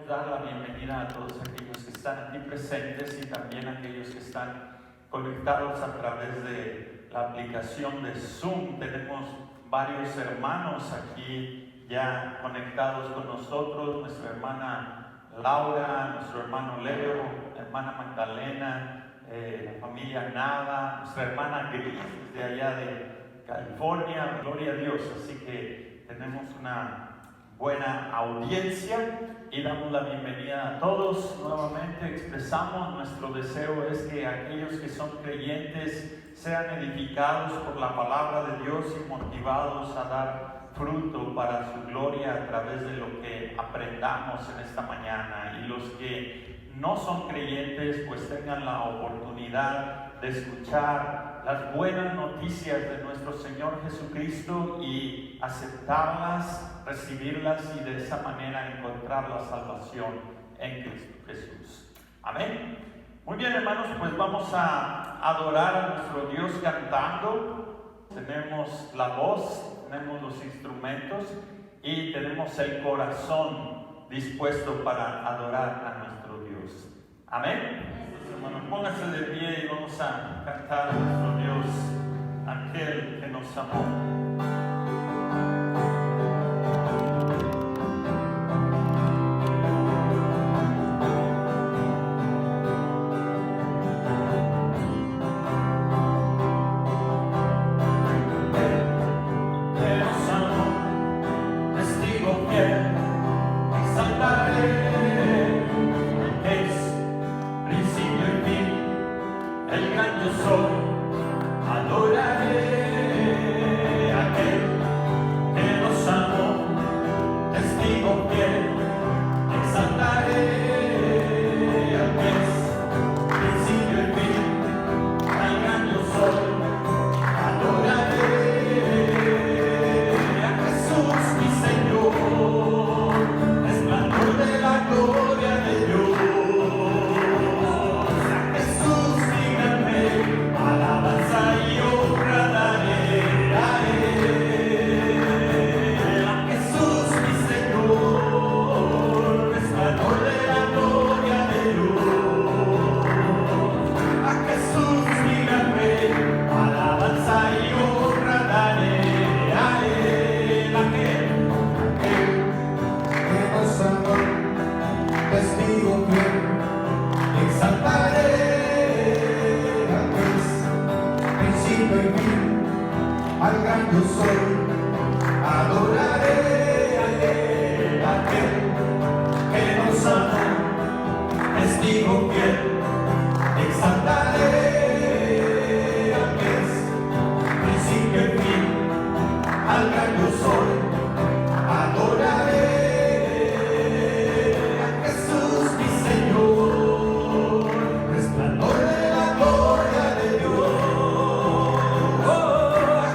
dar la bienvenida a todos aquellos que están aquí presentes y también a aquellos que están conectados a través de la aplicación de Zoom. Tenemos varios hermanos aquí ya conectados con nosotros, nuestra hermana Laura, nuestro hermano Leo, hermana Magdalena, la familia Nava, nuestra hermana Gris desde allá de California. Gloria a Dios. Así que tenemos una buena audiencia y damos la bienvenida a todos. Nuevamente expresamos nuestro deseo es que aquellos que son creyentes sean edificados por la palabra de Dios y motivados a dar fruto para su gloria a través de lo que aprendamos en esta mañana, y los que no son creyentes pues tengan la oportunidad de escuchar las buenas noticias de nuestro Señor Jesucristo y aceptarlas, recibirlas y de esa manera encontrar la salvación en Cristo Jesús. Amén. Muy bien, hermanos, pues vamos a adorar a nuestro Dios cantando. Tenemos la voz, tenemos los instrumentos y tenemos el corazón dispuesto para adorar a nuestro Dios. Amén. Hermanos, pónganse de pie y vamos a cantar a nuestro Dios, aquel que nos amó.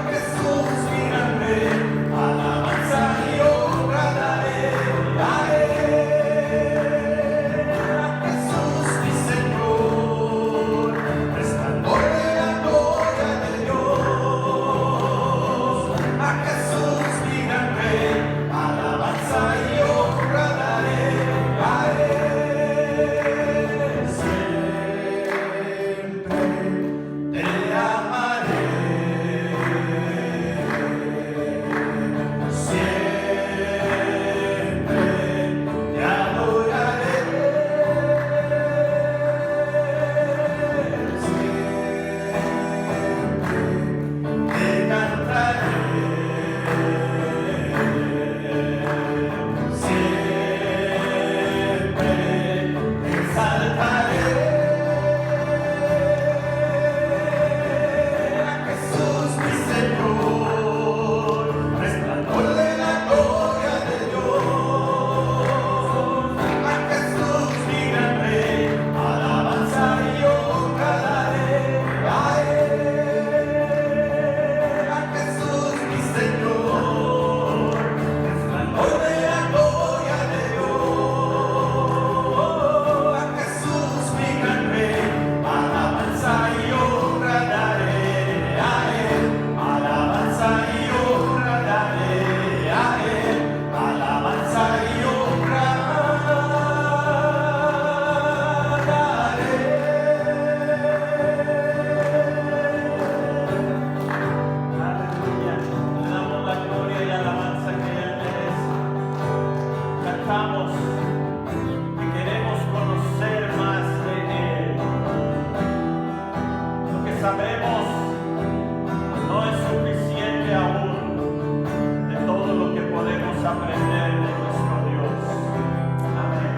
Jesús, mi gran rey. sabemos no es suficiente aún de todo lo que podemos aprender de nuestro Dios. Amén.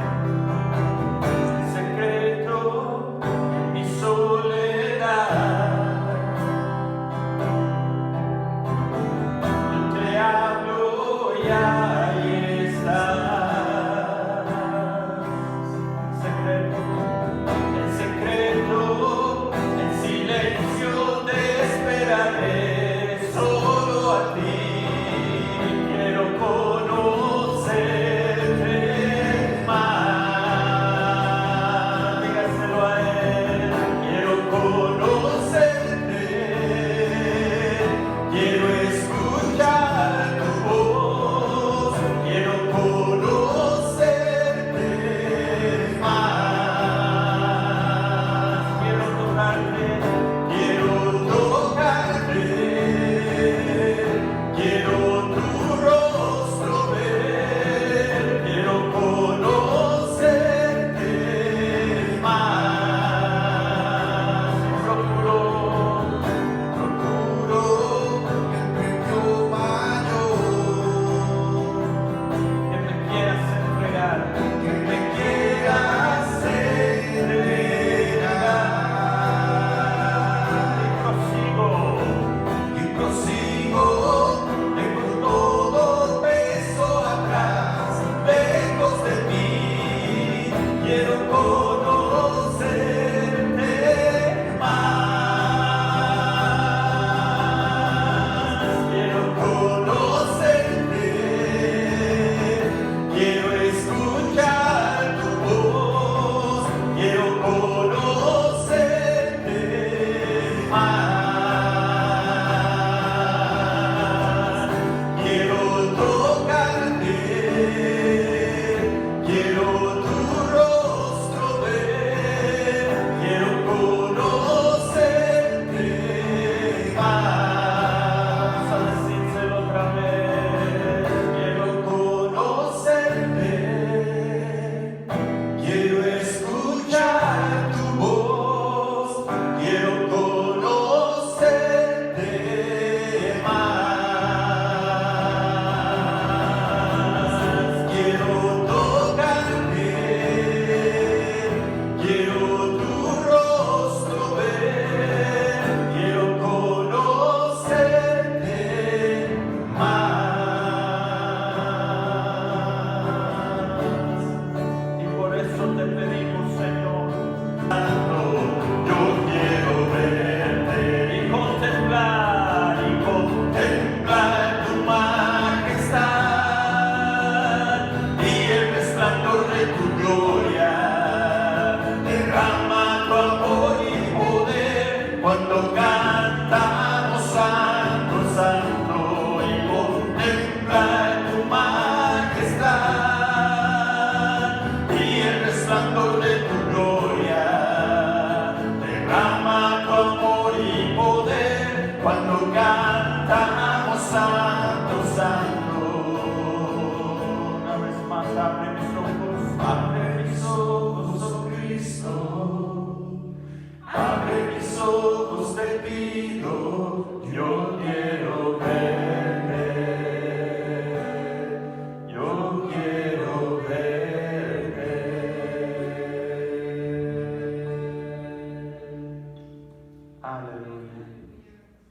En secreto, en mi soledad, yo te hablo y ahí estás. En secreto, en silencio te esperaré, solo a ti quiero conocerte más. Dígaselo a él, quiero conocerte, quiero escuchar tu voz, quiero conocerte más.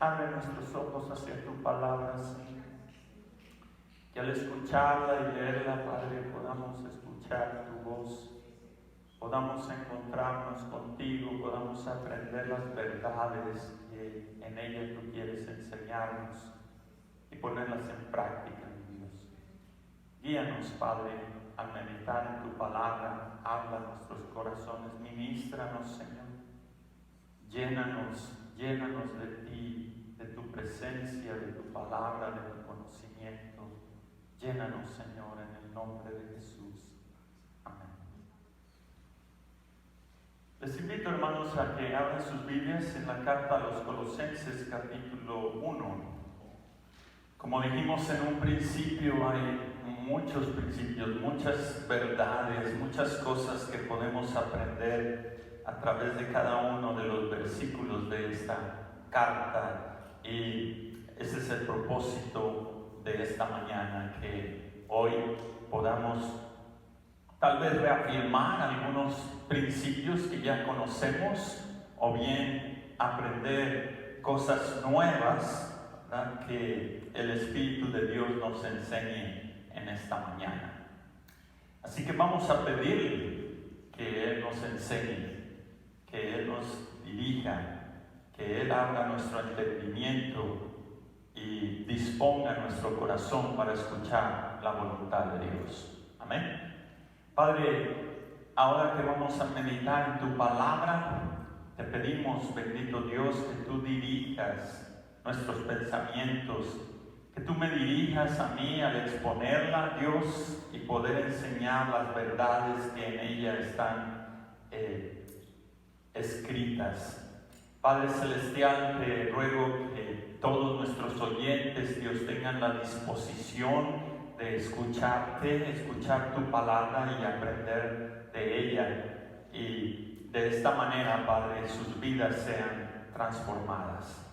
Abre nuestros ojos hacia tu palabra, Señor. Que al escucharla y leerla, Padre, podamos escuchar tu voz, podamos encontrarnos contigo, podamos aprender las verdades que en ella tú quieres enseñarnos y ponerlas en práctica, mi Dios. Guíanos, Padre, al meditar en tu palabra, habla a nuestros corazones, ministranos, Señor. Llénanos de ti, de tu presencia, de tu palabra, de tu conocimiento. Llénanos, Señor, en el nombre de Jesús. Amén. Les invito, hermanos, a que abran sus Biblias en la carta a los Colosenses, capítulo 1. Como dijimos en un principio, hay muchos principios, muchas verdades, muchas cosas que podemos aprender a través de cada uno de los versículos de esta esta carta, y ese es el propósito de esta mañana, que hoy podamos tal vez reafirmar algunos principios que ya conocemos, o bien aprender cosas nuevas, ¿verdad?, que el Espíritu de Dios nos enseñe en esta mañana. Así que vamos a pedirle que Él nos enseñe, que Él nos dirija, que Él abra nuestro entendimiento y disponga nuestro corazón para escuchar la voluntad de Dios. Amén. Padre, ahora que vamos a meditar en tu palabra, te pedimos, bendito Dios, que tú dirijas nuestros pensamientos, que tú me dirijas a mí al exponerla, Dios, y poder enseñar las verdades que en ella están escritas. Padre Celestial, te ruego que todos nuestros oyentes, Dios, tengan la disposición de escucharte, escuchar tu palabra y aprender de ella, y de esta manera, Padre, sus vidas sean transformadas.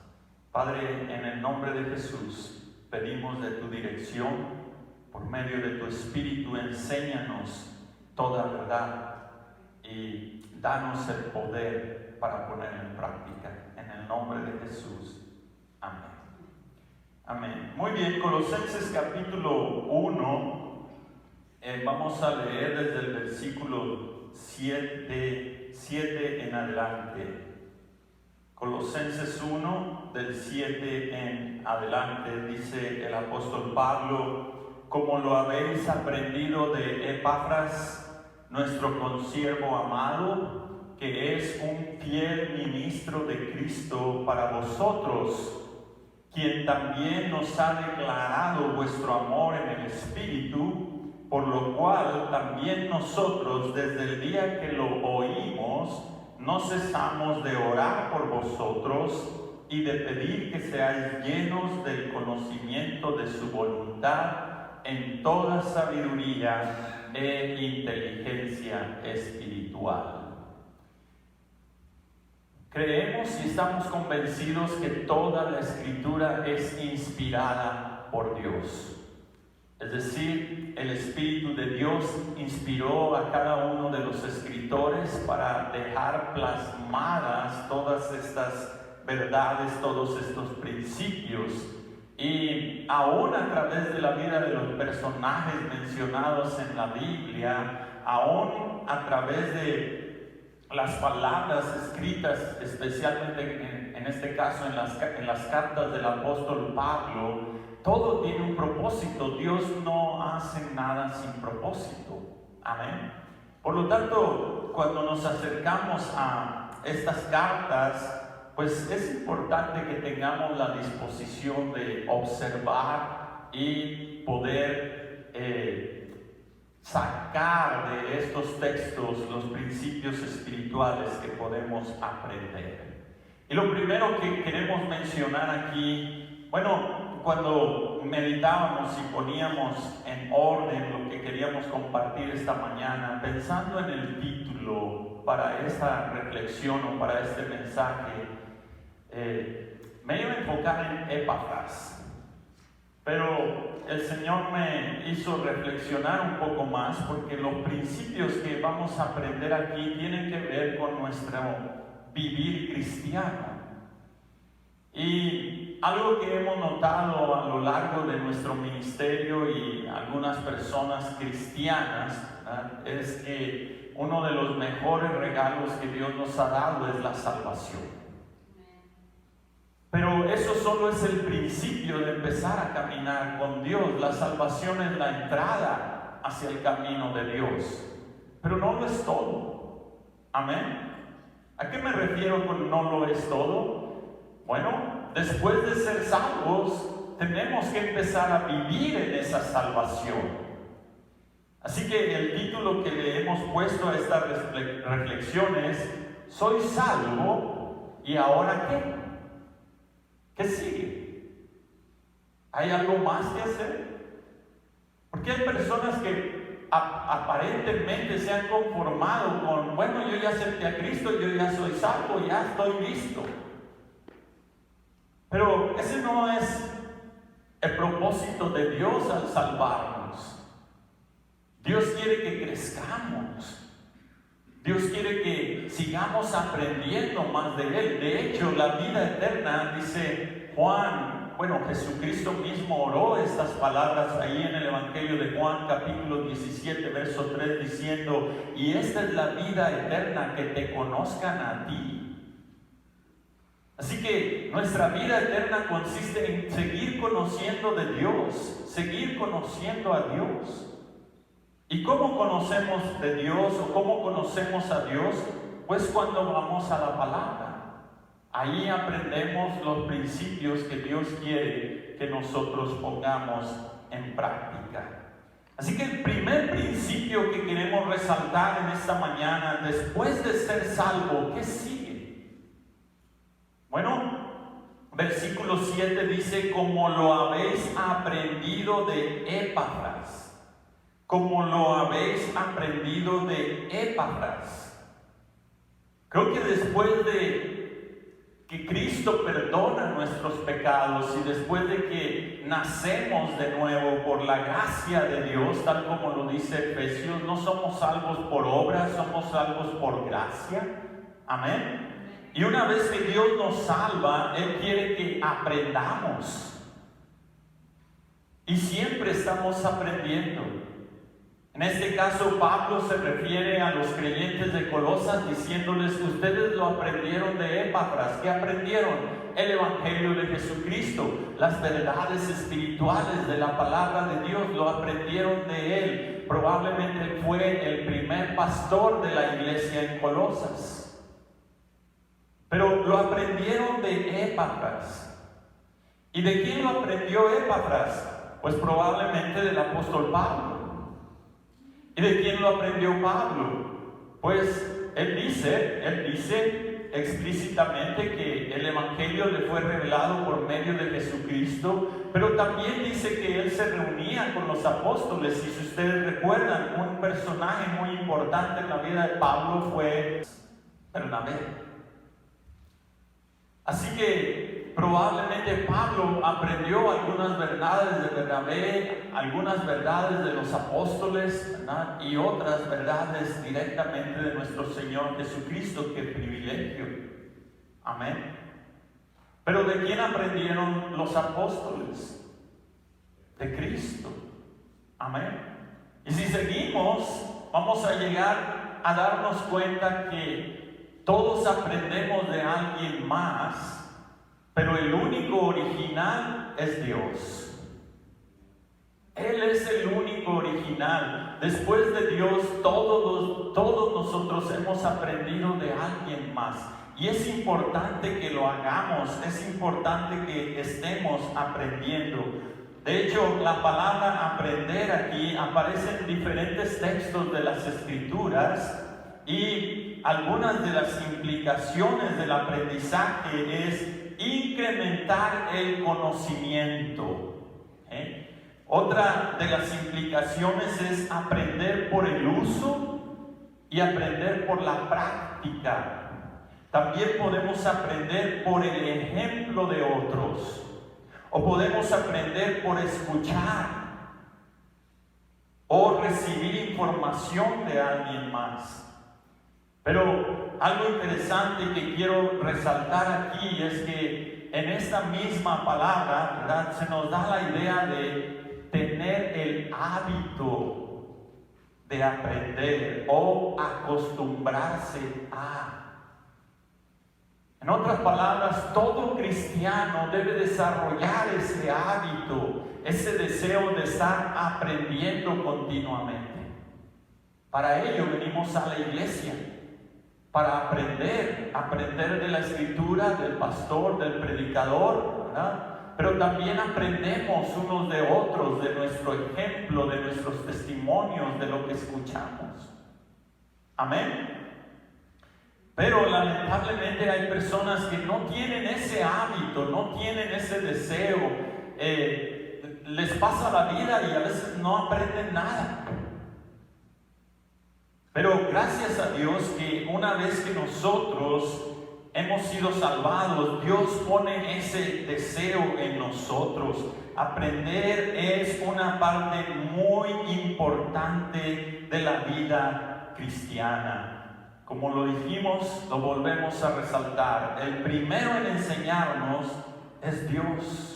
Padre, en el nombre de Jesús, pedimos de tu dirección, por medio de tu Espíritu, enséñanos toda verdad y danos el poder para ponerla en práctica. En el nombre de Jesús. Amén. Amén. Muy bien, Colosenses capítulo 1, vamos a leer desde el versículo 7 en adelante. Colosenses 1, del 7 en adelante, dice el apóstol Pablo: como lo habéis aprendido de Epafras, nuestro consiervo amado, que es un fiel ministro de Cristo para vosotros, quien también nos ha declarado vuestro amor en el Espíritu, por lo cual también nosotros, desde el día que lo oímos, no cesamos de orar por vosotros y de pedir que seáis llenos del conocimiento de su voluntad en toda sabiduría e inteligencia espiritual. Creemos y estamos convencidos que toda la Escritura es inspirada por Dios. Es decir, el Espíritu de Dios inspiró a cada uno de los escritores para dejar plasmadas todas estas verdades, todos estos principios. Y aún a través de la vida de los personajes mencionados en la Biblia, aún a través de las palabras escritas, especialmente en este caso en las cartas del apóstol Pablo, todo tiene un propósito. Dios no hace nada sin propósito. Amén. Por lo tanto, cuando nos acercamos a estas cartas, pues es importante que tengamos la disposición de observar y poder sacar de estos textos los principios espirituales que podemos aprender. Y lo primero que queremos mencionar aquí, cuando meditábamos y poníamos en orden lo que queríamos compartir esta mañana, pensando en el título para esta reflexión o para este mensaje, me iba a enfocar en Epafras. Pero el Señor me hizo reflexionar un poco más, porque los principios que vamos a aprender aquí tienen que ver con nuestro vivir cristiano. Y algo que hemos notado a lo largo de nuestro ministerio y algunas personas cristianas, ¿verdad?, es que uno de los mejores regalos que Dios nos ha dado es la salvación. Pero eso solo es el principio de empezar a caminar con Dios. La salvación es la entrada hacia el camino de Dios, pero no lo es todo. Amén. ¿A qué me refiero con no lo es todo? Bueno, después de ser salvos, tenemos que empezar a vivir en esa salvación. Así que el título que le hemos puesto a esta reflexión es: soy salvo, ¿y ahora qué? ¿Qué sigue? ¿Hay algo más que hacer? Porque hay personas que aparentemente se han conformado con, yo ya acepté a Cristo, yo ya soy salvo, ya estoy listo. Pero ese no es el propósito de Dios al salvarnos. Dios quiere que crezcamos. Dios quiere que sigamos aprendiendo más de Él. De hecho, la vida eterna, dice Juan, Jesucristo mismo oró estas palabras ahí en el Evangelio de Juan, capítulo 17, verso 3, diciendo: y esta es la vida eterna, que te conozcan a ti. Así que nuestra vida eterna consiste en seguir conociendo de Dios, seguir conociendo a Dios. ¿Y cómo conocemos de Dios o cómo conocemos a Dios? Pues cuando vamos a la palabra. Ahí aprendemos los principios que Dios quiere que nosotros pongamos en práctica. Así que el primer principio que queremos resaltar en esta mañana, después de ser salvo, ¿qué sigue? Bueno, versículo 7 dice: como lo habéis aprendido de Epafras. Como lo habéis aprendido de Epafras. Creo que después de que Cristo perdona nuestros pecados y después de que nacemos de nuevo por la gracia de Dios, tal como lo dice Efesios, no somos salvos por obras, somos salvos por gracia. Amén. Y una vez que Dios nos salva, Él quiere que aprendamos. Y siempre estamos aprendiendo. En este caso, Pablo se refiere a los creyentes de Colosas diciéndoles que ustedes lo aprendieron de Epafras. ¿Qué aprendieron? El Evangelio de Jesucristo, las verdades espirituales de la palabra de Dios, lo aprendieron de él. Probablemente fue el primer pastor de la iglesia en Colosas. Pero lo aprendieron de Epafras. ¿Y de quién lo aprendió Epafras? Pues probablemente del apóstol Pablo. ¿Y de quién lo aprendió Pablo? Pues él dice explícitamente que el Evangelio le fue revelado por medio de Jesucristo, pero también dice que él se reunía con los apóstoles. Y si ustedes recuerdan, un personaje muy importante en la vida de Pablo fue Bernabé. Así que probablemente Pablo aprendió algunas verdades de Bernabé, algunas verdades de los apóstoles, ¿verdad? Y otras verdades directamente de nuestro Señor Jesucristo. ¡Qué privilegio! Amén. Pero ¿de quién aprendieron los apóstoles? De Cristo. Amén. Y si seguimos, vamos a llegar a darnos cuenta que todos aprendemos de alguien más, pero el único original es Dios. Él es el único original. Después de Dios, todos nosotros hemos aprendido de alguien más. Y es importante que lo hagamos, es importante que estemos aprendiendo. De hecho, la palabra aprender aquí aparece en diferentes textos de las Escrituras, y algunas de las implicaciones del aprendizaje es incrementar el conocimiento. Otra de las implicaciones es aprender por el uso y aprender por la práctica. También podemos aprender por el ejemplo de otros, o podemos aprender por escuchar o recibir información de alguien más. Pero algo interesante que quiero resaltar aquí es que en esta misma palabra, ¿verdad?, se nos da la idea de tener el hábito de aprender o acostumbrarse a. En otras palabras, todo cristiano debe desarrollar ese hábito, ese deseo de estar aprendiendo continuamente. Para ello venimos a la iglesia, para aprender de la Escritura, del pastor, del predicador, ¿verdad? Pero también aprendemos unos de otros, de nuestro ejemplo, de nuestros testimonios, de lo que escuchamos. Amén. Pero lamentablemente hay personas que no tienen ese hábito, no tienen ese deseo. Les pasa la vida y a veces no aprenden nada. Pero gracias a Dios que una vez que nosotros hemos sido salvados, Dios pone ese deseo en nosotros. Aprender es una parte muy importante de la vida cristiana. Como lo dijimos, lo volvemos a resaltar. El primero en enseñarnos es Dios.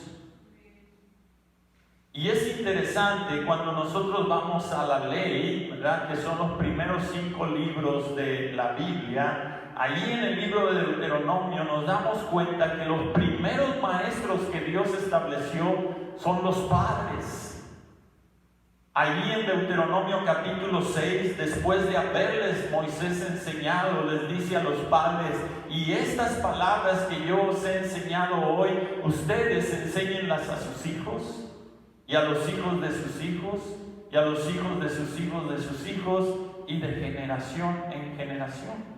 Y es interesante cuando nosotros vamos a la ley, ¿verdad? Que son los primeros 5 libros de la Biblia. Ahí en el libro de Deuteronomio nos damos cuenta que los primeros maestros que Dios estableció son los padres. Allí en Deuteronomio capítulo 6, después de haberles Moisés enseñado, les dice a los padres: y estas palabras que yo os he enseñado hoy, ustedes enséñenlas a sus hijos, y a los hijos de sus hijos, y a los hijos de sus hijos de sus hijos, y de generación en generación.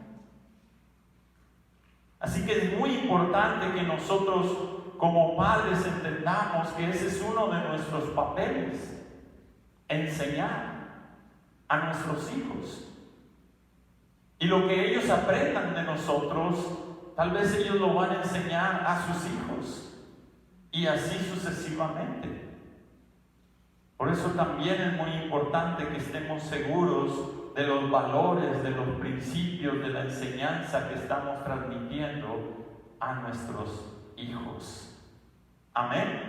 Así que es muy importante que nosotros como padres entendamos que ese es uno de nuestros papeles: enseñar a nuestros hijos. Y lo que ellos aprendan de nosotros, tal vez ellos lo van a enseñar a sus hijos, y así sucesivamente. Por eso también es muy importante que estemos seguros de los valores, de los principios, de la enseñanza que estamos transmitiendo a nuestros hijos. Amén.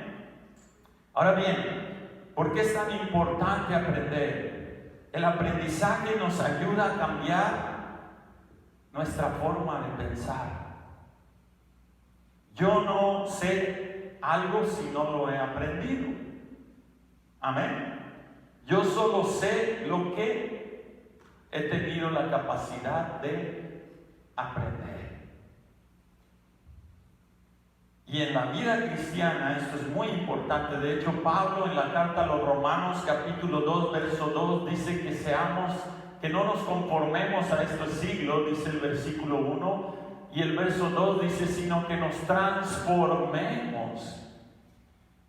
Ahora bien, ¿por qué es tan importante aprender? El aprendizaje nos ayuda a cambiar nuestra forma de pensar. Yo no sé algo si no lo he aprendido. Amén. Yo solo sé lo que he tenido la capacidad de aprender. Y en la vida cristiana esto es muy importante. De hecho, Pablo en la carta a los Romanos capítulo 2, verso 2 dice que no nos conformemos a este siglo, dice el versículo 1, y el verso 2 dice, sino que nos transformemos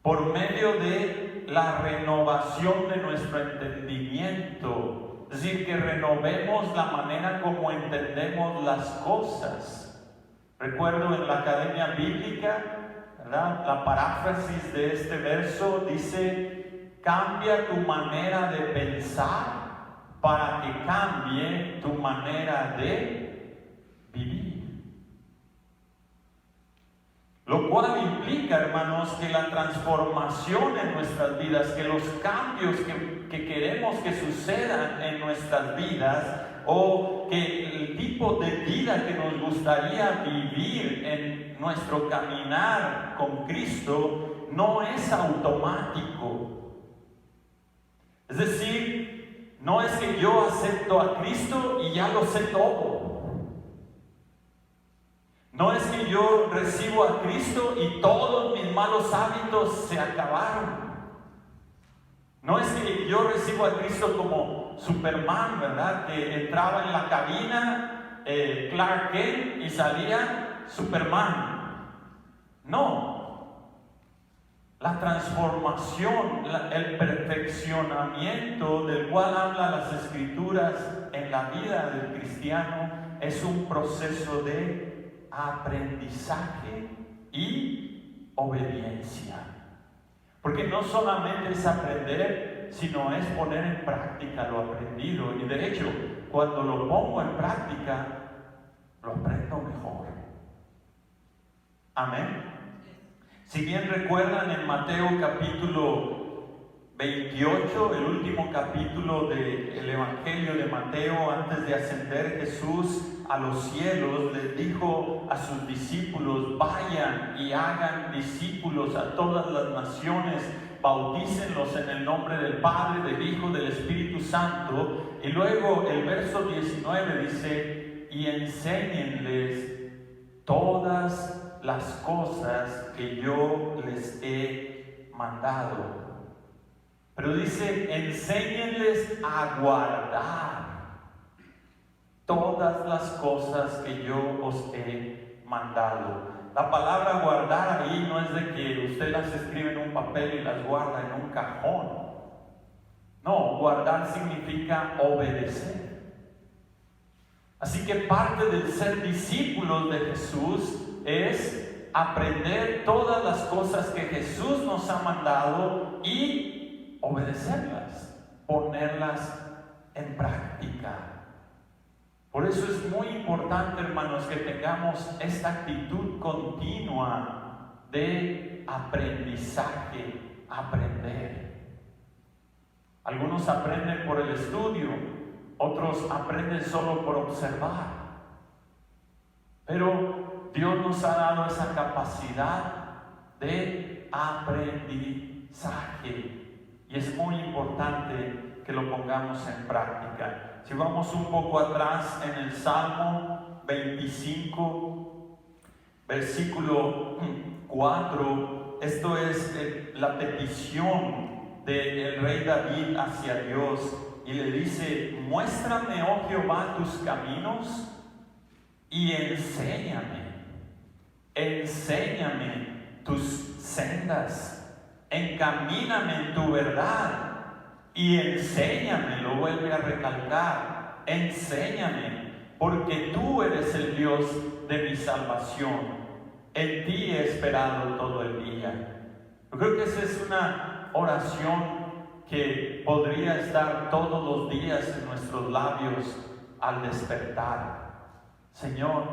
por medio de la renovación de nuestro entendimiento. Es decir, que renovemos la manera como entendemos las cosas. Recuerdo en la Academia Bíblica, ¿verdad?, la paráfrasis de este verso dice: cambia tu manera de pensar para que cambie tu manera de vivir. Lo cual implica, hermanos, que la transformación en nuestras vidas, que los cambios que queremos que sucedan en nuestras vidas, o que el tipo de vida que nos gustaría vivir en nuestro caminar con Cristo, no es automático. Es decir, no es que yo acepto a Cristo y ya lo sé todo. No es que yo recibo a Cristo y todos mis malos hábitos se acabaron. No es que yo recibo a Cristo como Superman, ¿verdad?, que entraba en la cabina Clark Kent y salía Superman. No. La transformación, el perfeccionamiento del cual hablan las Escrituras en la vida del cristiano es un proceso de aprendizaje y obediencia. Porque no solamente es aprender, sino es poner en práctica lo aprendido. Y de hecho, cuando lo pongo en práctica, lo aprendo mejor. Amén. Si bien recuerdan, en Mateo capítulo 28, el último capítulo del Evangelio de Mateo, antes de ascender Jesús a los cielos, les dijo a sus discípulos: vayan y hagan discípulos a todas las naciones, bautícenlos en el nombre del Padre, del Hijo, del Espíritu Santo. Y luego el verso 19 dice: y enséñenles todas las cosas que yo les he mandado. Pero dice: enséñenles a guardar todas las cosas que yo os he mandado. La palabra guardar ahí no es de que usted las escribe en un papel y las guarda en un cajón. No, guardar significa obedecer. Así que parte del ser discípulos de Jesús es aprender todas las cosas que Jesús nos ha mandado y obedecerlas, ponerlas en práctica. Por eso es muy importante, hermanos, que tengamos esta actitud continua de aprendizaje, aprender. Algunos aprenden por el estudio, otros aprenden solo por observar. Pero Dios nos ha dado esa capacidad de aprendizaje y es muy importante que lo pongamos en práctica. Si vamos un poco atrás en el Salmo 25, versículo 4, esto es la petición del rey David hacia Dios, y le dice: muéstrame, oh Jehová, tus caminos y enséñame tus sendas, encamíname en tu verdad y enséñame. Lo vuelve a recalcar: enséñame, porque tú eres el Dios de mi salvación, en ti he esperado todo el día. Yo creo que esa es una oración que podría estar todos los días en nuestros labios al despertar. Señor,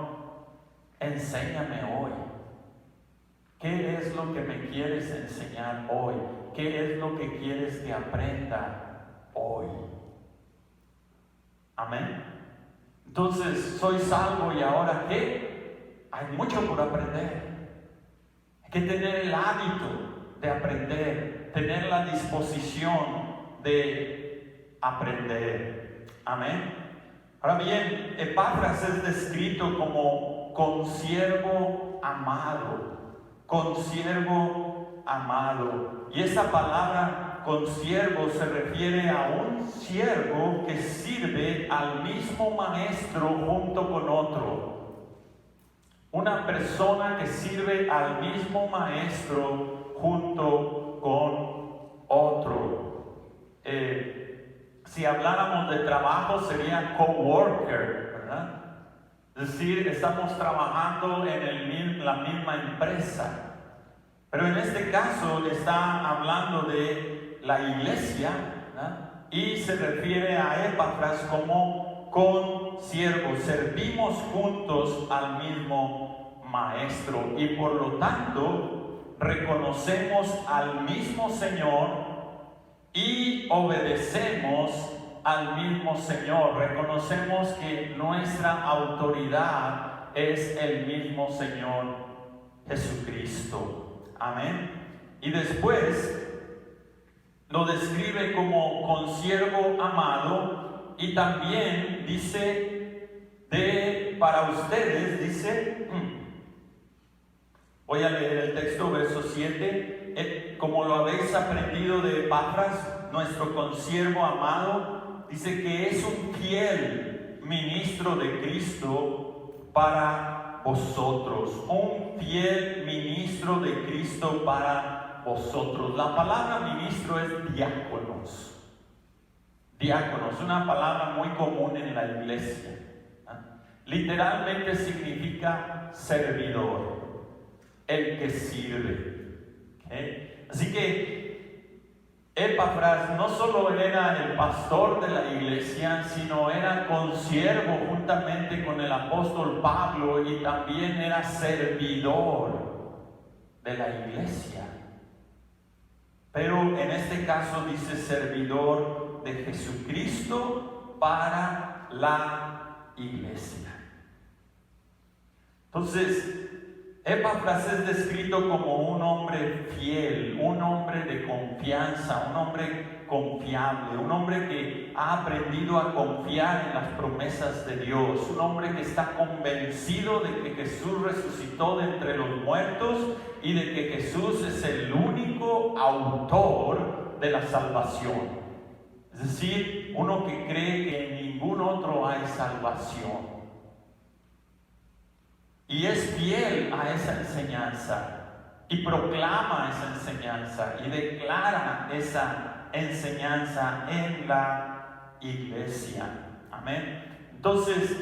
enséñame hoy. ¿Qué es lo que me quieres enseñar hoy? ¿Qué es lo que quieres que aprenda hoy? Amén. Entonces, soy salvo, y ahora ¿qué? Hay mucho por aprender. Hay que tener el hábito de aprender, tener la disposición de aprender. Amén. Ahora bien, Epafras es descrito como consiervo amado, consiervo amado. Y esa palabra consiervo se refiere a un siervo que sirve al mismo maestro junto con otro. Una persona que sirve al mismo maestro junto con otro. Si habláramos de trabajo, sería coworker, ¿verdad? Es decir, estamos trabajando en la misma empresa. Pero en este caso está hablando de la iglesia, ¿verdad? Y se refiere a Epafras como consiervo. Servimos juntos al mismo maestro y por lo tanto reconocemos al mismo Señor y obedecemos al mismo Señor. Reconocemos que nuestra autoridad es el mismo Señor Jesucristo. Amén. Y después lo describe como consiervo amado, y también dice para ustedes, dice, voy a leer el texto, verso 7, como lo habéis aprendido de Epafras, nuestro consiervo amado, dice que es un fiel ministro de Cristo para vosotros, un fiel ministro de Cristo para vosotros. La palabra ministro es diáconos. Diáconos, una palabra muy común en la iglesia. Literalmente significa servidor, el que sirve. ¿Okay? Así que Epafras no solo era el pastor de la iglesia, sino era consiervo juntamente con el apóstol Pablo, y también era servidor de la iglesia. Pero en este caso dice servidor de Jesucristo para la iglesia. Entonces, Epafras es descrito como un hombre fiel, un hombre de confianza, un hombre confiable, un hombre que ha aprendido a confiar en las promesas de Dios, un hombre que está convencido de que Jesús resucitó de entre los muertos y de que Jesús es el único autor de la salvación. Es decir, uno que cree que en ningún otro hay salvación. Y es fiel a esa enseñanza y proclama esa enseñanza y declara esa enseñanza en la iglesia. Amén. Entonces,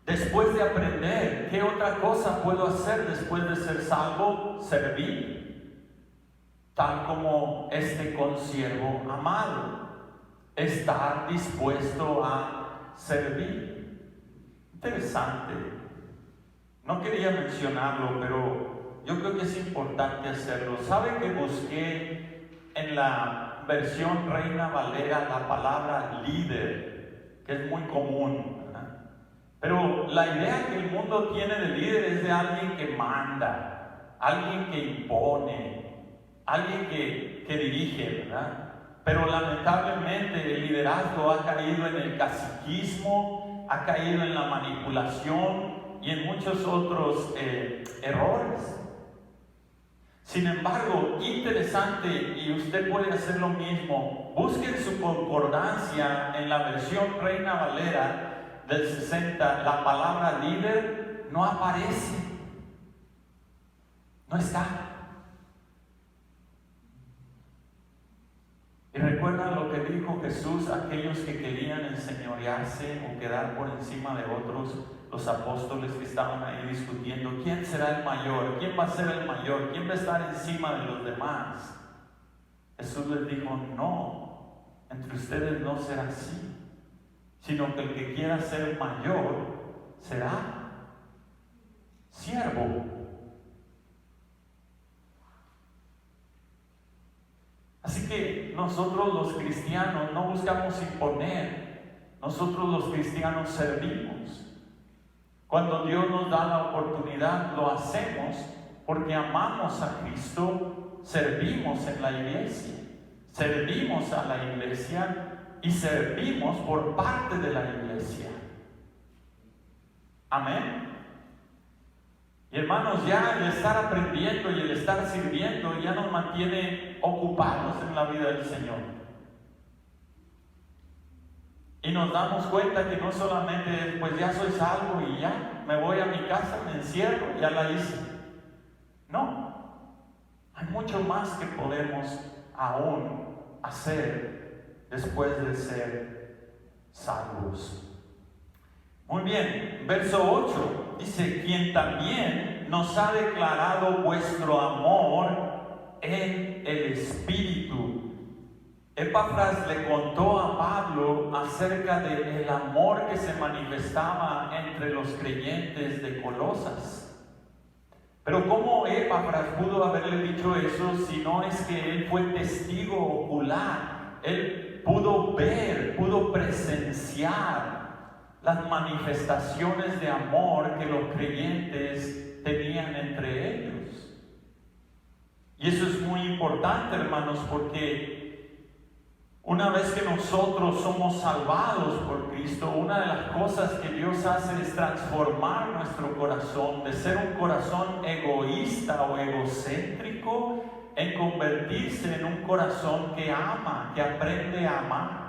Después de aprender, ¿qué otra cosa puedo hacer después de ser salvo? Servir, tal como este consiervo amado. Estar dispuesto a servir. Interesante. No quería mencionarlo, pero yo creo que es importante hacerlo. ¿Sabe que busqué en la versión Reina Valera la palabra líder, que es muy común, ¿verdad? Pero la idea que el mundo tiene de líder es de alguien que manda, alguien que impone, alguien que dirige, ¿verdad? Pero lamentablemente el liderazgo ha caído en el caciquismo, ha caído en la manipulación y en muchos otros errores. Sin embargo, interesante, y usted puede hacer lo mismo, busquen su concordancia en la versión Reina Valera del 60, la palabra líder no aparece, no está. Y recuerdan lo que dijo Jesús a aquellos que querían enseñorearse o quedar por encima de otros, los apóstoles que estaban ahí discutiendo, ¿quién será el mayor? ¿Quién va a ser el mayor? ¿Quién va a estar encima de los demás? Jesús les dijo, no, entre ustedes no será así, sino que el que quiera ser mayor será siervo. Así que nosotros los cristianos no buscamos imponer, nosotros los cristianos servimos. Cuando Dios nos da la oportunidad, lo hacemos porque amamos a Cristo, servimos en la iglesia, servimos a la iglesia y servimos por parte de la iglesia. Amén. Y hermanos, ya el estar aprendiendo y el estar sirviendo ya nos mantiene ocupados en la vida del Señor. Y nos damos cuenta que no solamente es, pues ya soy salvo y ya me voy a mi casa, me encierro, ya la hice. No, hay mucho más que podemos aún hacer después de ser salvos. Muy bien, verso 8 dice, quien también nos ha declarado vuestro amor en el Espíritu. Epafras le contó a Pablo acerca del amor que se manifestaba entre los creyentes de Colosas. Pero ¿cómo Epafras pudo haberle dicho eso si no es que él fue testigo ocular? Él pudo ver, pudo presenciar las manifestaciones de amor que los creyentes tenían entre ellos. Y eso es muy importante, hermanos, porque una vez que nosotros somos salvados por Cristo, una de las cosas que Dios hace es transformar nuestro corazón de ser un corazón egoísta o egocéntrico en convertirse en un corazón que ama, que aprende a amar.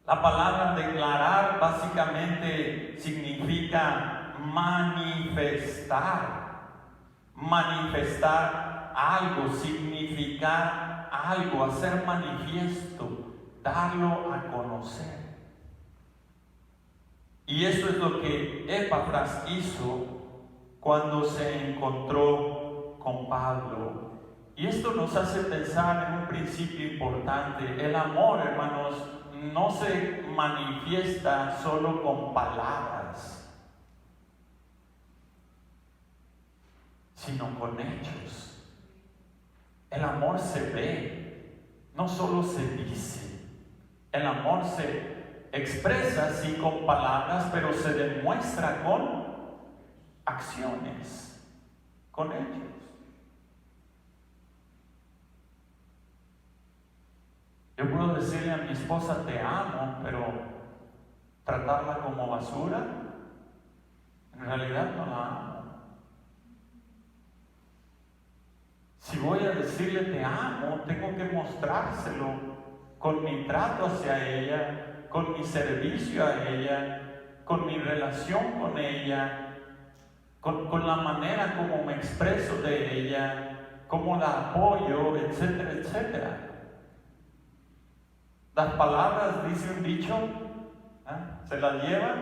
La palabra declarar básicamente significa manifestar. Manifestar algo, significar algo, hacer manifiesto, darlo a conocer. Y eso es lo que Epafras hizo cuando se encontró con Pablo. Y esto nos hace pensar en un principio importante. El amor, hermanos, no se manifiesta solo con palabras, sino con hechos. El amor se ve, no solo se dice. El amor se expresa sí con palabras, pero se demuestra con acciones, con hechos. Yo puedo decirle a mi esposa te amo, pero tratarla como basura, en realidad no la amo. Si voy a decirle te amo, tengo que mostrárselo con mi trato hacia ella, con mi servicio a ella, con mi relación con ella, con la manera como me expreso de ella, cómo la apoyo, etcétera, etcétera. Las palabras, dice un dicho, se las lleva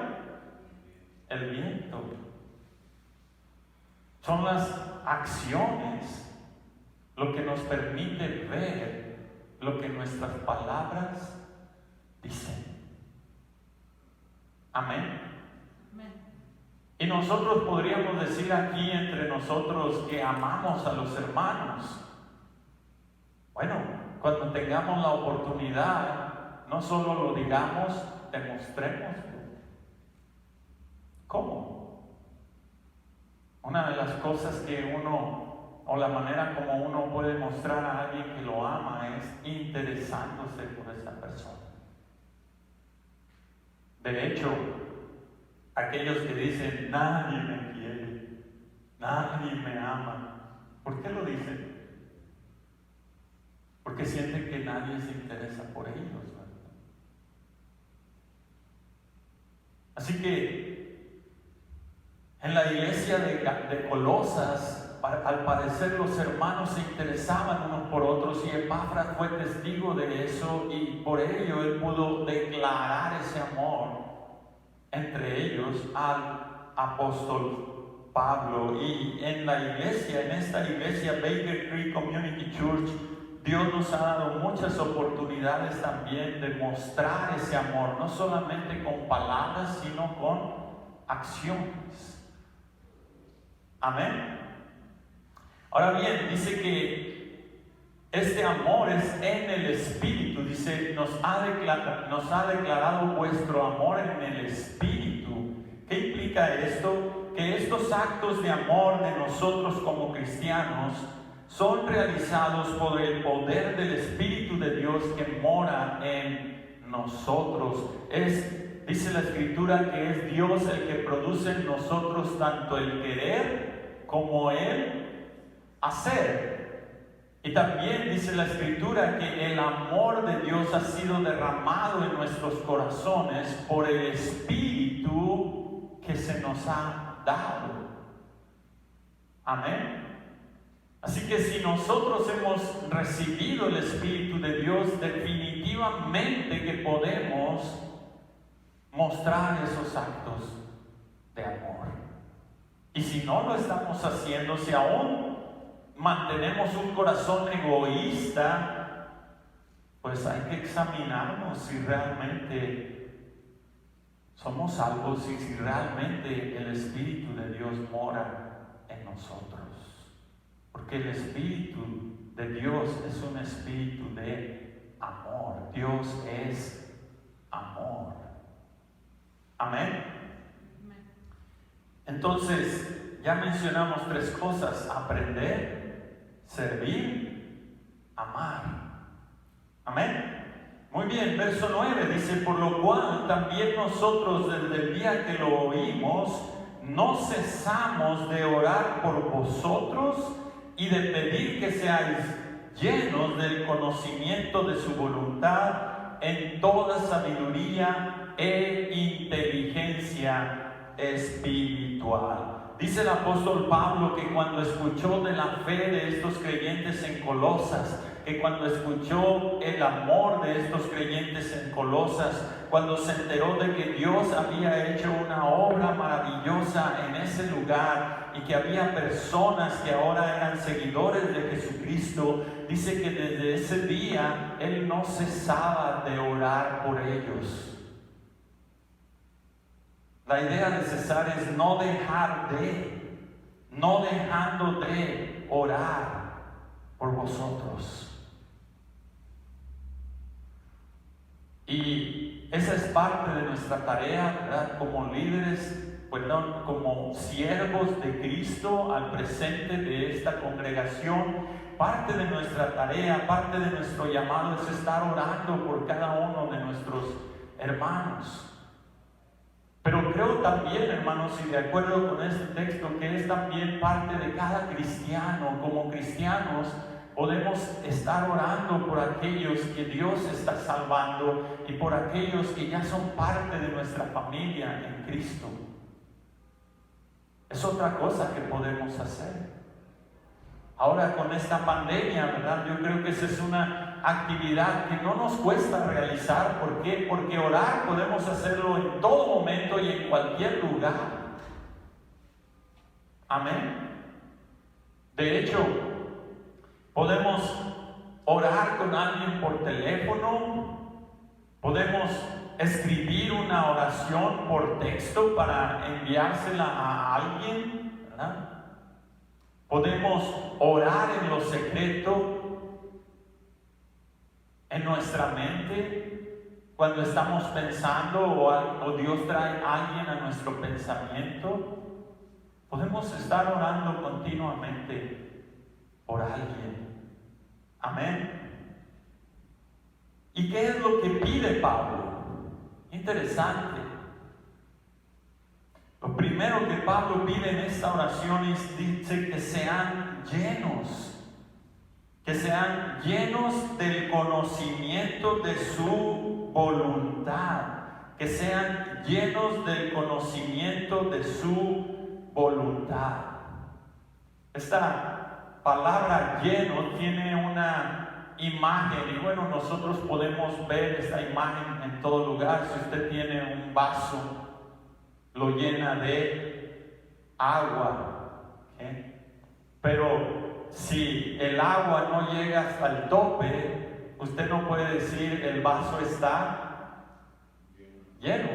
el viento. Son las acciones lo que nos permite ver lo que nuestras palabras dicen. Amén. Y nosotros podríamos decir aquí entre nosotros que amamos a los hermanos. Bueno, cuando tengamos la oportunidad, no solo lo digamos, demostrémoslo. ¿Cómo? Una de las cosas que uno, o la manera como uno puede mostrar a alguien que lo ama, es interesándose por esa persona. De hecho, aquellos que dicen, nadie me quiere, nadie me ama, ¿por qué lo dicen? Porque sienten que nadie se interesa por ellos, ¿verdad? Así que en la iglesia de Colosas, al parecer los hermanos se interesaban unos por otros, y Epafras fue testigo de eso, y por ello él pudo declarar ese amor entre ellos al apóstol Pablo. Y en la iglesia, en esta iglesia Baker Creek Community Church, Dios nos ha dado muchas oportunidades también de mostrar ese amor, no solamente con palabras, sino con acciones. Amén. Ahora bien, dice que este amor es en el Espíritu. Dice, nos ha declarado vuestro amor en el Espíritu. ¿Qué implica esto? Que estos actos de amor de nosotros como cristianos son realizados por el poder del Espíritu de Dios que mora en nosotros. Dice la Escritura que es Dios el que produce en nosotros tanto el querer como el hacer. Y también dice la Escritura que el amor de Dios ha sido derramado en nuestros corazones por el Espíritu que se nos ha dado. Amén. Así que si nosotros hemos recibido el Espíritu de Dios, definitivamente que podemos mostrar esos actos de amor. Y si no lo estamos haciendo, si aún mantenemos un corazón egoísta, pues hay que examinarnos si realmente somos salvos y si realmente el Espíritu de Dios mora en nosotros. Porque el Espíritu de Dios es un espíritu de amor. Dios es amor. Amén. Entonces, ya mencionamos tres cosas: aprender, servir, amar. Amén. Muy bien, verso 9 dice, por lo cual también nosotros desde el día que lo oímos, no cesamos de orar por vosotros y de pedir que seáis llenos del conocimiento de su voluntad en toda sabiduría e inteligencia espiritual. Dice el apóstol Pablo que cuando escuchó de la fe de estos creyentes en Colosas, que cuando escuchó el amor de estos creyentes en Colosas, cuando se enteró de que Dios había hecho una obra maravillosa en ese lugar y que había personas que ahora eran seguidores de Jesucristo, dice que desde ese día él no cesaba de orar por ellos. La idea de cesar es no dejando de orar por vosotros. Y esa es parte de nuestra tarea, ¿verdad? Como líderes, como siervos de Cristo al presente de esta congregación, parte de nuestra tarea, parte de nuestro llamado es estar orando por cada uno de nuestros hermanos. Pero creo también, hermanos, y de acuerdo con este texto, que es también parte de cada cristiano. Como cristianos podemos estar orando por aquellos que Dios está salvando y por aquellos que ya son parte de nuestra familia en Cristo. Es otra cosa que podemos hacer. Ahora con esta pandemia, ¿verdad? Yo creo que esa es una actividad que no nos cuesta realizar. ¿Por qué? Porque orar podemos hacerlo en todo momento y en cualquier lugar. Amén. De hecho, podemos orar con alguien por teléfono, podemos escribir una oración por texto para enviársela a alguien, ¿verdad? Podemos orar en lo secreto, en nuestra mente, cuando estamos pensando o Dios trae a alguien a nuestro pensamiento. Podemos estar orando continuamente por alguien. Amén. ¿Y qué es lo que pide Pablo? Interesante. Lo primero que Pablo pide en esta oración es, dice, que sean llenos del conocimiento de su voluntad, que sean llenos del conocimiento de su voluntad. Esta palabra lleno tiene una imagen, y bueno, nosotros podemos ver esta imagen en todo lugar. Si usted tiene un vaso, lo llena de agua, pero si el agua no llega hasta el tope, usted no puede decir el vaso está lleno,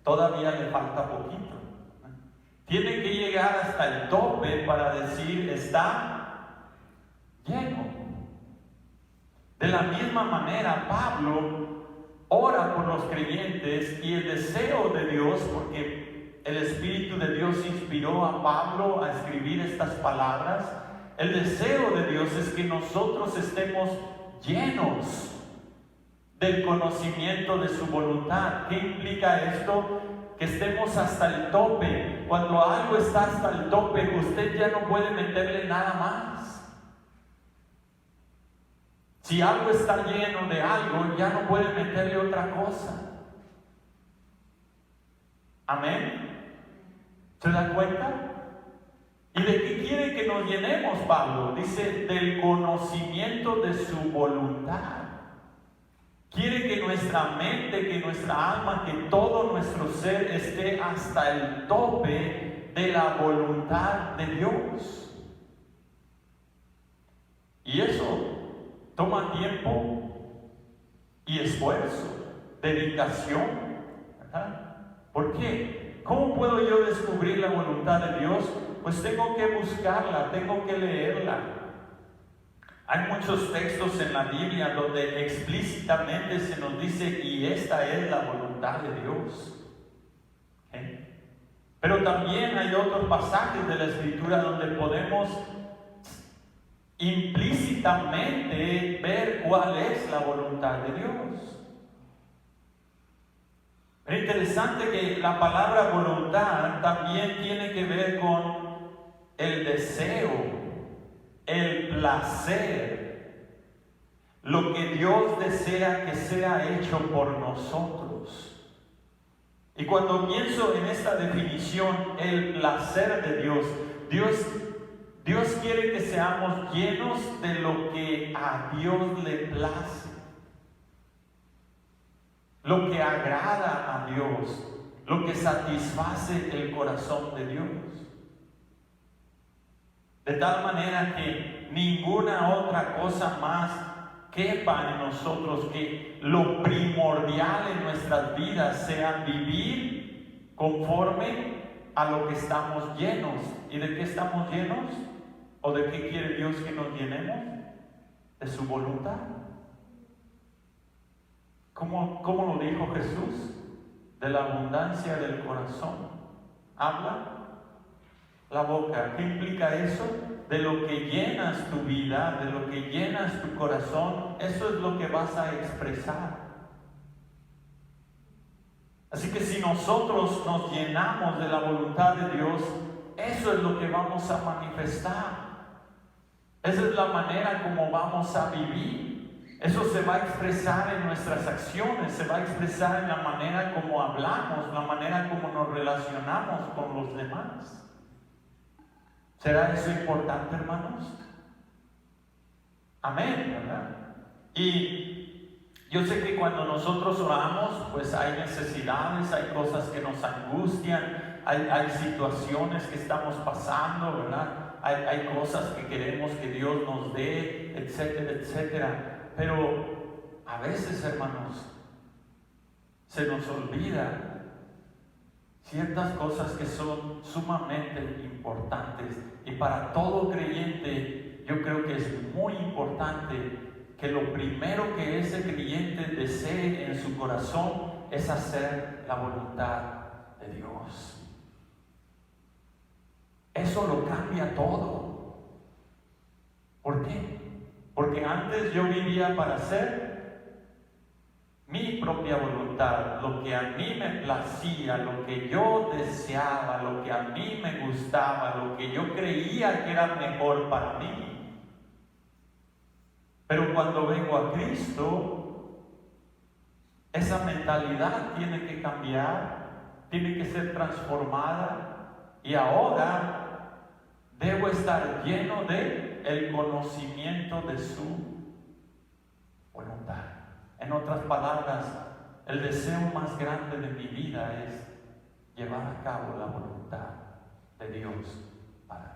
todavía le falta poquito. Tiene que llegar hasta el tope para decir está lleno. De la misma manera, Pablo ora por los creyentes, y el deseo de Dios, porque el Espíritu de Dios inspiró a Pablo a escribir estas palabras, el deseo de Dios es que nosotros estemos llenos del conocimiento de su voluntad. ¿Qué implica esto? Que estemos hasta el tope. Cuando algo está hasta el tope, usted ya no puede meterle nada más. Si algo está lleno de algo, ya no puede meterle otra cosa. Amén. ¿Se da cuenta? ¿Y de qué quiere que nos llenemos, Pablo? Dice, del conocimiento de su voluntad. Quiere que nuestra mente, que nuestra alma, que todo nuestro ser esté hasta el tope de la voluntad de Dios. Y eso toma tiempo y esfuerzo, dedicación, ¿verdad? ¿Por qué? ¿Cómo puedo yo descubrir la voluntad de Dios? Pues tengo que buscarla, tengo que leerla. Hay muchos textos en la Biblia donde explícitamente se nos dice, y esta es la voluntad de Dios. Pero también hay otros pasajes de la Escritura donde podemos implícitamente ver cuál es la voluntad de Dios. Es interesante que la palabra voluntad también tiene que ver con el deseo, el placer, lo que Dios desea que sea hecho por nosotros. Y cuando pienso en esta definición, el placer de Dios quiere que seamos llenos de lo que a Dios le place, lo que agrada a Dios, lo que satisface el corazón de Dios. De tal manera que ninguna otra cosa más quepa en nosotros, que lo primordial en nuestras vidas sea vivir conforme a lo que estamos llenos. ¿Y de qué estamos llenos? ¿O de qué quiere Dios que nos llenemos? De su voluntad. ¿Cómo lo dijo Jesús? De la abundancia del corazón habla la boca. ¿Qué implica eso? De lo que llenas tu vida, de lo que llenas tu corazón, eso es lo que vas a expresar. Así que si nosotros nos llenamos de la voluntad de Dios, eso es lo que vamos a manifestar. Esa es la manera como vamos a vivir. Eso se va a expresar en nuestras acciones, se va a expresar en la manera como hablamos, la manera como nos relacionamos con los demás. ¿Será eso importante, hermanos? Amén, ¿verdad? Y yo sé que cuando nosotros oramos, pues hay necesidades, hay cosas que nos angustian, hay situaciones que estamos pasando, ¿verdad? Hay cosas que queremos que Dios nos dé, etcétera, etcétera. Pero a veces, hermanos, se nos olvida ciertas cosas que son sumamente importantes. Y para todo creyente, yo creo que es muy importante que lo primero que ese creyente desee en su corazón es hacer la voluntad de Dios. Eso lo cambia todo. ¿Por qué? Porque antes yo vivía para hacer mi propia voluntad, lo que a mí me placía, lo que yo deseaba, lo que a mí me gustaba, lo que yo creía que era mejor para mí. Pero cuando vengo a Cristo, esa mentalidad tiene que cambiar, tiene que ser transformada, y ahora debo estar lleno de el conocimiento de su voluntad. En otras palabras, el deseo más grande de mi vida es llevar a cabo la voluntad de Dios para mí.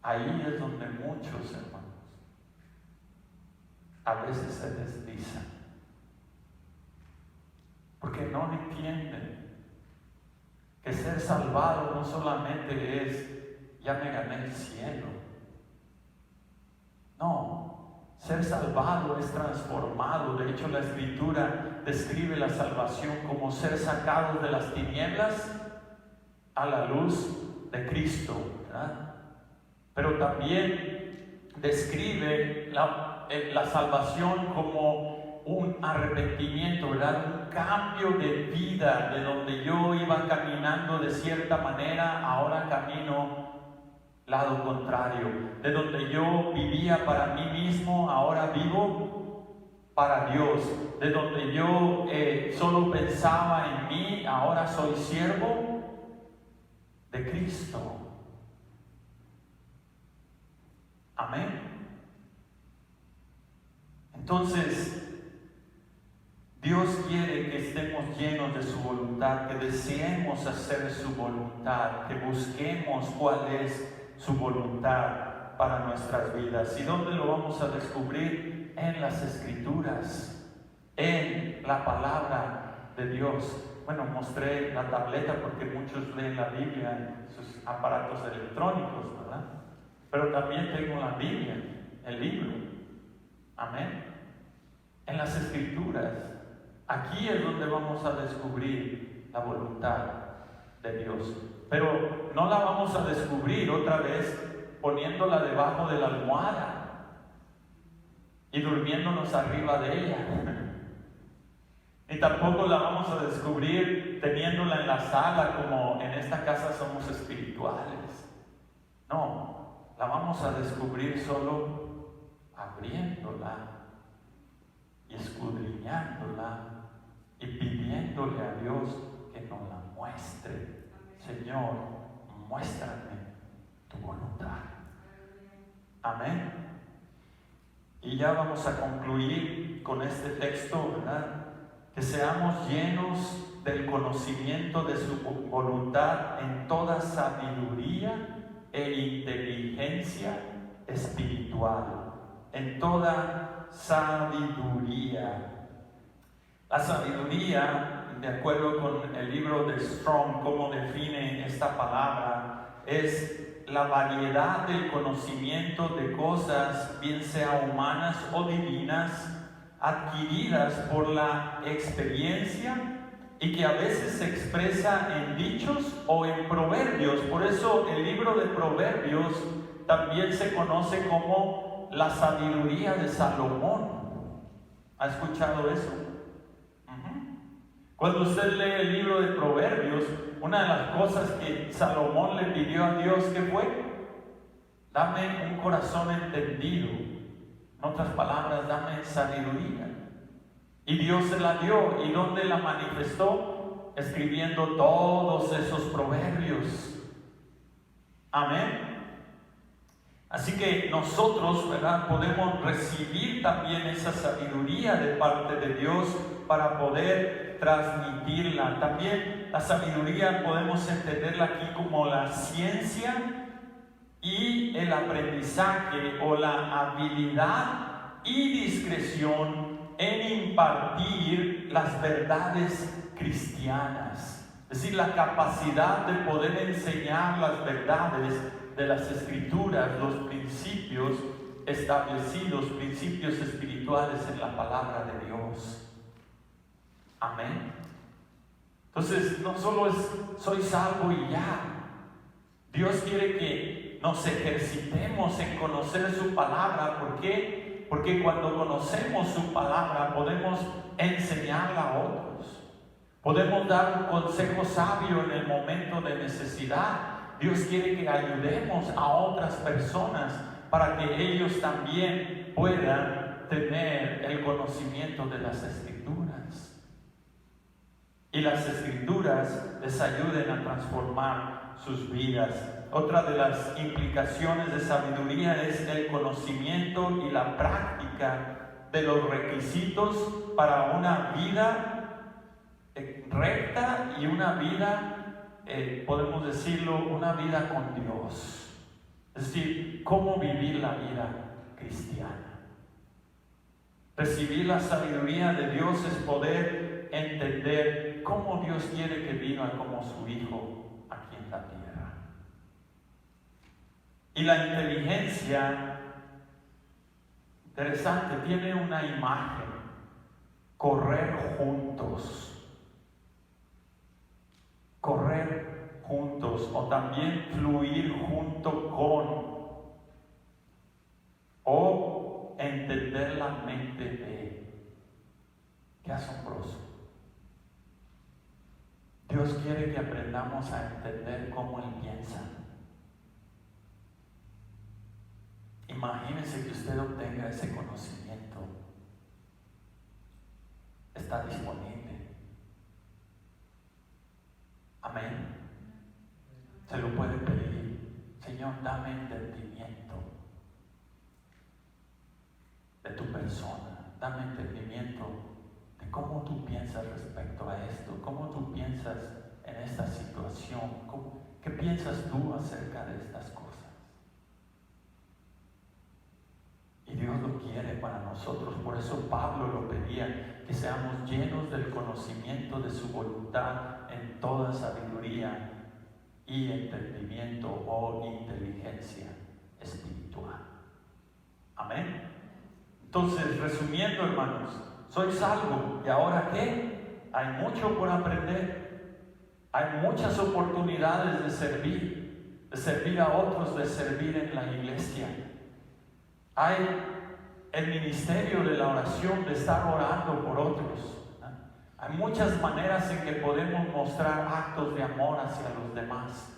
Ahí es donde muchos hermanos a veces se deslizan, porque no entienden que ser salvado no solamente es ya me gané el cielo. No, ser salvado es transformado. De hecho, la Escritura describe la salvación como ser sacados de las tinieblas a la luz de Cristo, ¿verdad? Pero también describe la salvación como un arrepentimiento, ¿verdad? Un cambio de vida, de donde yo iba caminando de cierta manera, ahora camino lado contrario. De donde yo vivía para mí mismo, ahora vivo para Dios. De donde yo solo pensaba en mí, ahora soy siervo de Cristo. Amén. Entonces, Dios quiere que estemos llenos de su voluntad, que deseemos hacer su voluntad, que busquemos cuál es su voluntad para nuestras vidas. ¿Y dónde lo vamos a descubrir? En las Escrituras, en la palabra de Dios. Bueno, mostré la tableta porque muchos leen la Biblia en sus aparatos electrónicos, ¿verdad? Pero también tengo la Biblia, el libro. Amén. En las Escrituras, aquí es donde vamos a descubrir la voluntad de Dios. Pero no la vamos a descubrir otra vez poniéndola debajo de la almohada y durmiéndonos arriba de ella. Y tampoco la vamos a descubrir teniéndola en la sala, como en esta casa somos espirituales. No, la vamos a descubrir solo abriéndola y escudriñándola y pidiéndole a Dios que nos la muestre. Señor, muéstrame tu voluntad. Amén. Y ya vamos a concluir con este texto, ¿verdad? Que seamos llenos del conocimiento de su voluntad en toda sabiduría e inteligencia espiritual. En toda sabiduría. La sabiduría, de acuerdo con el libro de Strong, cómo define esta palabra, es la variedad del conocimiento de cosas, bien sea humanas o divinas, adquiridas por la experiencia y que a veces se expresa en dichos o en proverbios. Por eso el libro de Proverbios también se conoce como la sabiduría de Salomón. ¿Ha escuchado eso? Cuando usted lee el libro de Proverbios, una de las cosas que Salomón le pidió a Dios, ¿qué fue? Dame un corazón entendido. En otras palabras, dame sabiduría. Y Dios se la dio. ¿Y dónde la manifestó? Escribiendo todos esos proverbios. Amén. Así que nosotros, ¿verdad?, podemos recibir también esa sabiduría de parte de Dios para poder transmitirla. También la sabiduría podemos entenderla aquí como la ciencia y el aprendizaje o la habilidad y discreción en impartir las verdades cristianas. Es decir, la capacidad de poder enseñar las verdades de las Escrituras, los principios establecidos, principios espirituales en la palabra de Dios. Amén. Entonces, no solo es soy salvo y ya. Dios quiere que nos ejercitemos en conocer su palabra. ¿Por qué? Porque cuando conocemos su palabra podemos enseñarla a otros. Podemos dar un consejo sabio en el momento de necesidad. Dios quiere que ayudemos a otras personas para que ellos también puedan tener el conocimiento de las Escrituras. Y las Escrituras les ayuden a transformar sus vidas. Otra de las implicaciones de sabiduría es el conocimiento y la práctica de los requisitos para una vida recta y una vida, podemos decirlo, una vida con Dios. Es decir, cómo vivir la vida cristiana. Recibir la sabiduría de Dios es poder entender cómo Dios quiere que viva como su Hijo aquí en la tierra. Y la inteligencia, interesante, tiene una imagen: correr juntos. Correr juntos, o también fluir junto con, o entender la mente de. Qué asombroso. Dios quiere que aprendamos a entender cómo Él piensa. Imagínese que usted obtenga ese conocimiento. Está disponible. Amén. Se lo puede pedir. Señor, dame entendimiento de tu persona. Dame entendimiento de cómo tú piensas respecto a esto. Cómo tú piensas en esta situación. ¿Qué piensas tú acerca de estas cosas? Y Dios lo quiere para nosotros. Por eso Pablo lo pedía, que seamos llenos del conocimiento de su voluntad en toda sabiduría y entendimiento o inteligencia espiritual. Amén. Entonces, resumiendo, hermanos, soy salvo. ¿Y ahora qué? Hay mucho por aprender. Hay muchas oportunidades de servir a otros, de servir en la iglesia. Hay el ministerio de la oración, de estar orando por otros. Hay muchas maneras en que podemos mostrar actos de amor hacia los demás.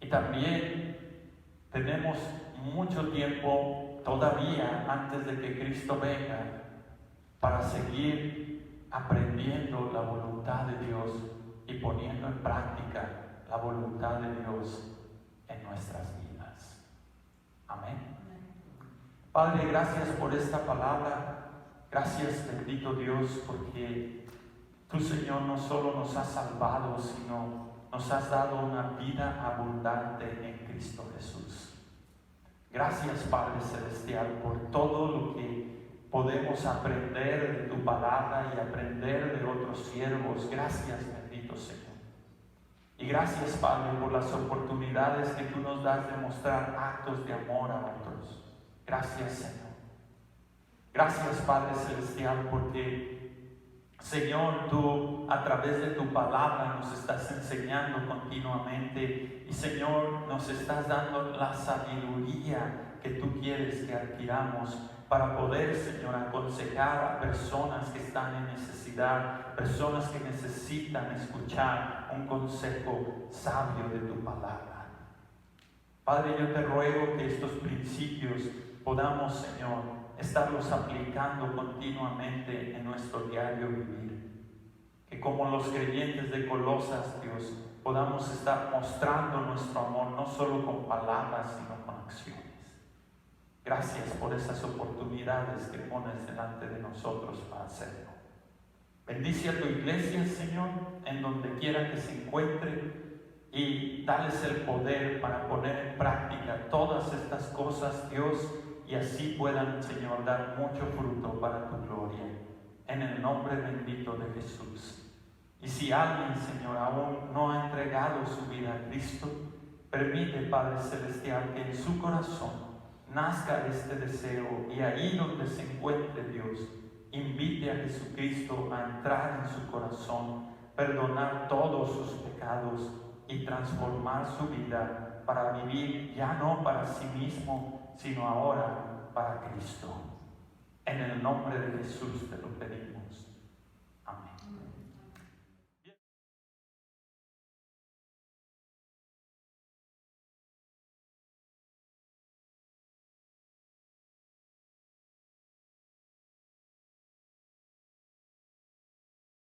Y también tenemos mucho tiempo todavía antes de que Cristo venga para seguir aprendiendo la voluntad de Dios y poniendo en práctica la voluntad de Dios en nuestras vidas. Amén. Padre, gracias por esta palabra. Gracias, bendito Dios, porque tú, Señor, no solo nos has salvado, sino nos has dado una vida abundante en Cristo Jesús. Gracias, Padre Celestial, por todo lo que podemos aprender de tu palabra y aprender de otros siervos. Gracias, bendito Señor. Y gracias, Padre, por las oportunidades que tú nos das de mostrar actos de amor a otros. Gracias, Señor. Gracias, Padre Celestial, porque, Señor, tú a través de tu palabra nos estás enseñando continuamente y, Señor, nos estás dando la sabiduría que tú quieres que adquiramos para poder, Señor, aconsejar a personas que están en necesidad, personas que necesitan escuchar un consejo sabio de tu palabra. Padre, yo te ruego que estos principios podamos, Señor, estarlos aplicando continuamente en nuestro diario vivir. Que como los creyentes de Colosas, Dios, podamos estar mostrando nuestro amor no solo con palabras, sino con acciones. Gracias por esas oportunidades que pones delante de nosotros para hacerlo. Bendice a tu iglesia, Señor, en donde quiera que se encuentre, y dales el poder para poner en práctica todas estas cosas, Dios, y así puedan, Señor, dar mucho fruto para tu gloria. En el nombre bendito de Jesús. Y si alguien, Señor, aún no ha entregado su vida a Cristo, permite, Padre Celestial, que en su corazón nazca este deseo, y ahí donde se encuentre, Dios, invite a Jesucristo a entrar en su corazón, perdonar todos sus pecados y transformar su vida para vivir ya no para sí mismo, sino ahora para Cristo. En el nombre de Jesús te lo pedimos. Amén.